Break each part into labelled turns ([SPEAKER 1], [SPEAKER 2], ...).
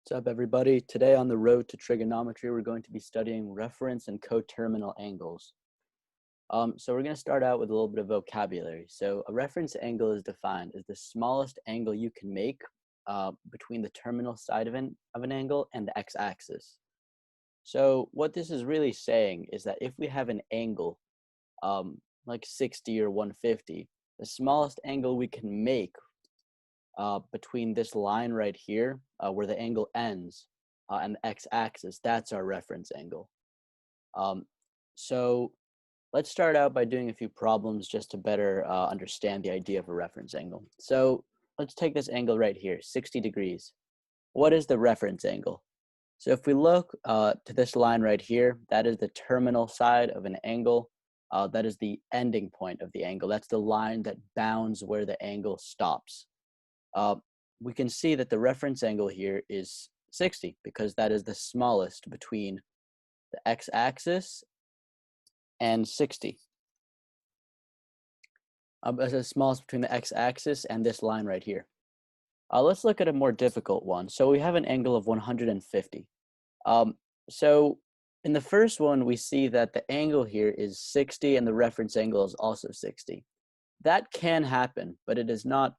[SPEAKER 1] What's up, everybody? Today on the road to trigonometry, we're going to be studying reference and coterminal angles. So we're going to start out with a little bit of vocabulary. So a reference angle is defined as the smallest angle you can make between the terminal side of an angle and the x-axis. So what this is really saying is that if we have an angle like 60 or 150, the smallest angle we can make between this line right here, where the angle ends, and the x-axis, that's our reference angle. So let's start out by doing a few problems just to better understand the idea of a reference angle. So let's take this angle right here, 60 degrees. What is the reference angle? So if we look to this line right here, that is the terminal side of an angle. That is the ending point of the angle. That's the line that bounds where the angle stops. We can see that the reference angle here is 60 because that is the smallest between the x-axis and 60. It's the smallest between the x-axis and this line right here. Let's look at a more difficult one. So we have an angle of 150. So in the first one, we see that the angle here is 60 and the reference angle is also 60. That can happen, but it is not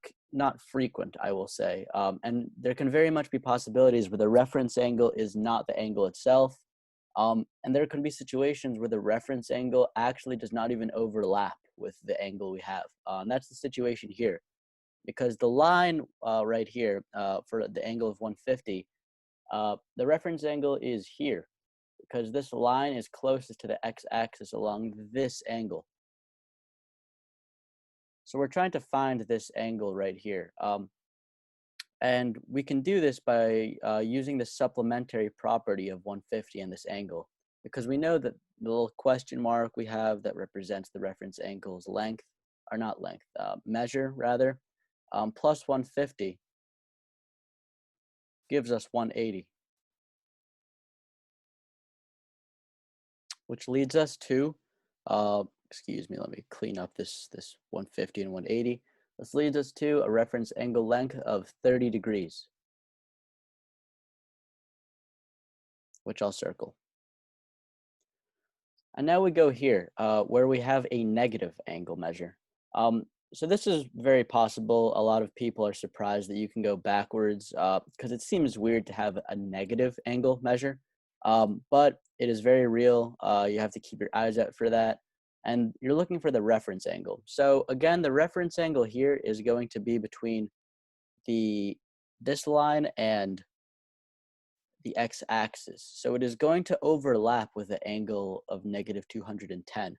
[SPEAKER 1] frequent, I will say. And there can very much be possibilities where the reference angle is not the angle itself. And there can be situations where the reference angle actually does not even overlap with the angle we have. And that's the situation here. Because the line right here for the angle of 150, the reference angle is here. Because this line is closest to the x-axis along this angle. So we're trying to find this angle right here. And we can do this by using the supplementary property of 150 and this angle, because we know that the little question mark we have that represents the reference angle's length, or not length, measure rather, plus 150 gives us 180, which leads us to, excuse me, let me clean up this 150 and 180. This leads us to a reference angle length of 30 degrees, which I'll circle. And now we go here, where we have a negative angle measure. So this is very possible. A lot of people are surprised that you can go backwards because it seems weird to have a negative angle measure. But it is very real. You have to keep your eyes out for that. And you're looking for the reference angle. So again, the reference angle here is going to be between this line and the x-axis. So it is going to overlap with the angle of negative 210.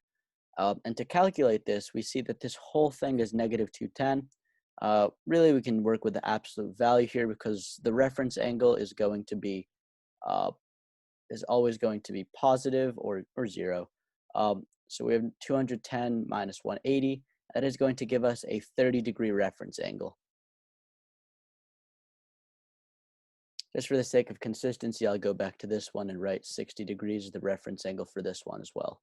[SPEAKER 1] And to calculate this, we see that this whole thing is negative 210. Really, we can work with the absolute value here because the reference angle is going to be is always going to be positive or 0. So we have 210 minus 180. That is going to give us a 30-degree reference angle. Just for the sake of consistency, I'll go back to this one and write 60 degrees as the reference angle for this one as well.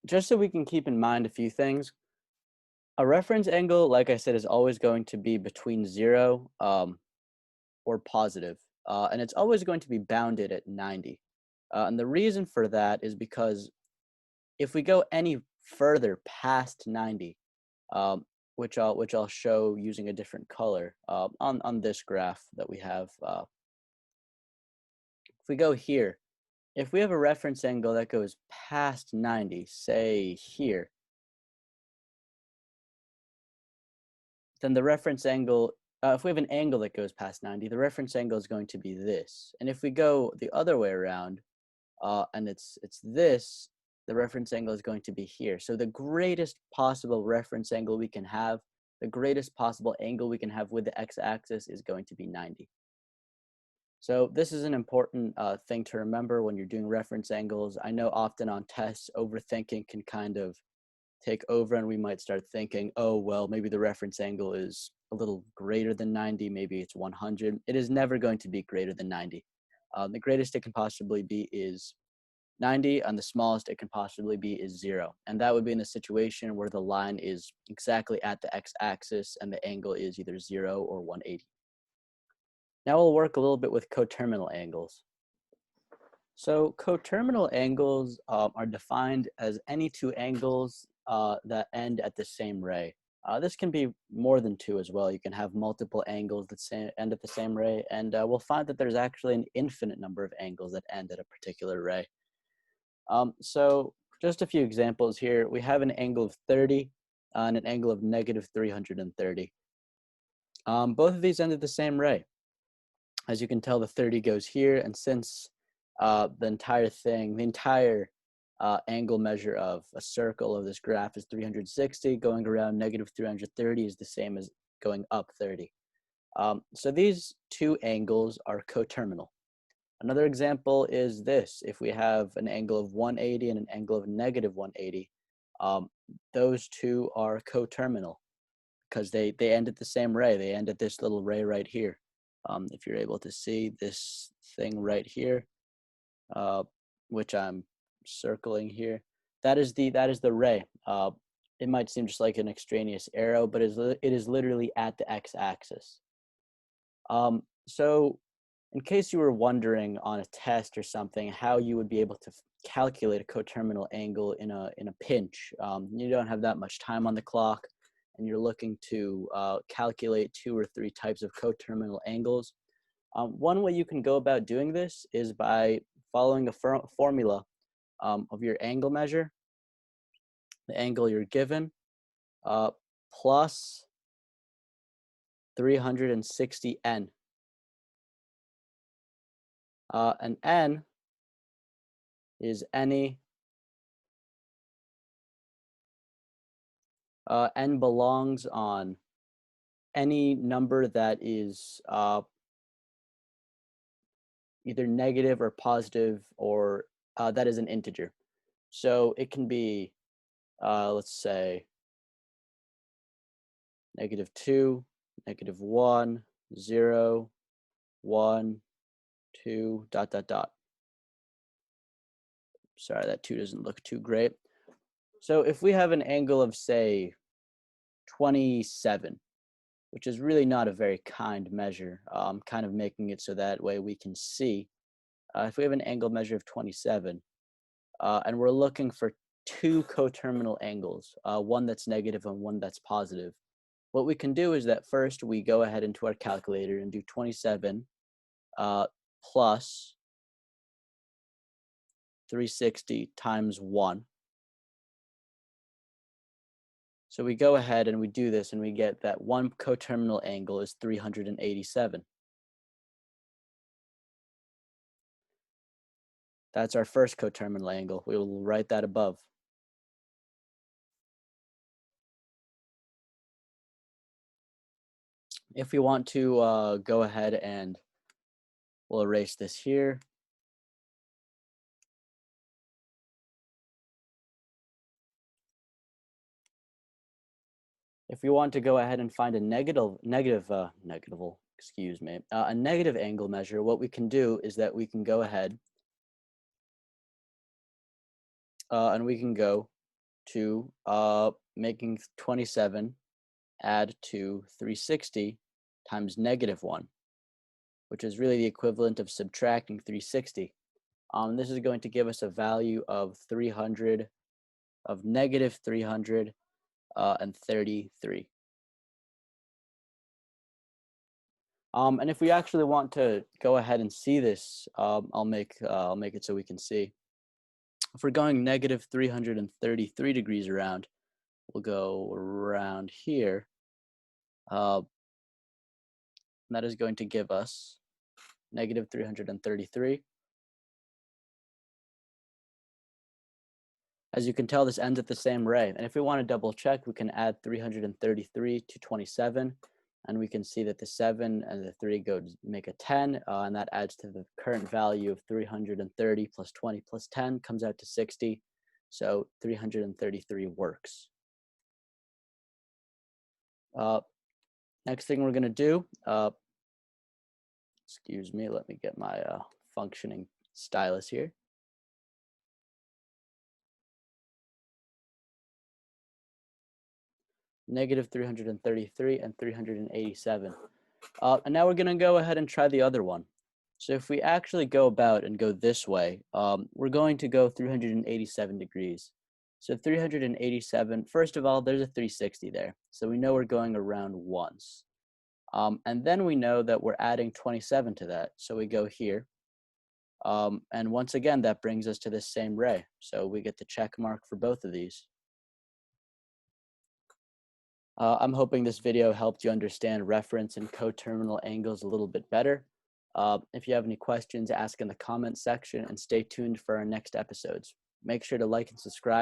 [SPEAKER 1] Just so we can keep in mind a few things, a reference angle, like I said, is always going to be between 0 or positive, and it's always going to be bounded at 90. And the reason for that is because if we go any further past 90, which I'll show using a different color on this graph that we have, if we go here, if we have a reference angle that goes past 90, say here, then the reference angle, if we have an angle that goes past 90, the reference angle is going to be this. And if we go the other way around, and it's this, the reference angle is going to be here. So the greatest possible reference angle we can have, the greatest possible angle we can have with the x-axis is going to be 90. So this is an important thing to remember when you're doing reference angles. I know often on tests, overthinking can kind of take over and we might start thinking, oh, well, maybe the reference angle is a little greater than 90, maybe it's 100. It is never going to be greater than 90. The greatest it can possibly be is 90, and the smallest it can possibly be is 0. And that would be in a situation where the line is exactly at the x-axis and the angle is either 0 or 180. Now we'll work a little bit with coterminal angles. So coterminal angles are defined as any two angles that end at the same ray. This can be more than two as well. You can have multiple angles that end at the same ray, and we'll find that there's actually an infinite number of angles that end at a particular ray. So just a few examples here. We have an angle of 30 and an angle of negative 330. Both of these end at the same ray. As you can tell, the 30 goes here, and since the entire angle measure of a circle of this graph is 360, going around negative 330 is the same as going up 30. So these two angles are coterminal. Another example is this. If we have an angle of 180 and an angle of negative 180, those two are coterminal because they end at the same ray. They end at this little ray right here. If you're able to see this thing right here, which I'm circling here, that is the ray. It might seem just like an extraneous arrow, but it is literally at the x-axis. So in case you were wondering on a test or something how you would be able to calculate a coterminal angle in a pinch, you don't have that much time on the clock and you're looking to calculate 2 or 3 types of coterminal angles. One way you can go about doing this is by following a formula of your angle measure, the angle you're given, plus 360n. And n is any, n belongs on any number that is either negative or positive, or that is an integer. So it can be, let's say, -2, -1, 0, 1, 2, ... Sorry, that 2 doesn't look too great. So if we have an angle of, say, 27, which is really not a very kind measure, kind of making it so that way we can see. If we have an angle measure of 27, and we're looking for 2 coterminal angles, one that's negative and one that's positive, what we can do is that first we go ahead into our calculator and do 27 plus 360 times 1. So we go ahead and we do this and we get that one coterminal angle is 387. That's our first coterminal angle. We will write that above. If we want to go ahead and we'll erase this here. If we want to go ahead and find a negative angle measure, what we can do is that we can go ahead and we can go to making 27 add to 360 times -1, which is really the equivalent of subtracting 360. This is going to give us a value of negative 333. And if we actually want to go ahead and see this, I'll make it so we can see. If we're going negative 333 degrees around, we'll go around here. And that is going to give us negative 333. As you can tell, this ends at the same ray. And if we want to double check, we can add 333 to 27. And we can see that the 7 and the 3 go to make a 10. And that adds to the current value of 330 plus 20 plus 10 comes out to 60. So 333 works. Next thing we're going to do, excuse me, let me get my functioning stylus here. negative 333, and 387. And now we're going to go ahead and try the other one. So if we actually go about and go this way, we're going to go 387 degrees. So 387, first of all, there's a 360 there. So we know we're going around once. And then we know that we're adding 27 to that. So we go here. And once again, that brings us to this same ray. So we get the check mark for both of these. I'm hoping this video helped you understand reference and coterminal angles a little bit better. If you have any questions, ask in the comments section and stay tuned for our next episodes. Make sure to like and subscribe.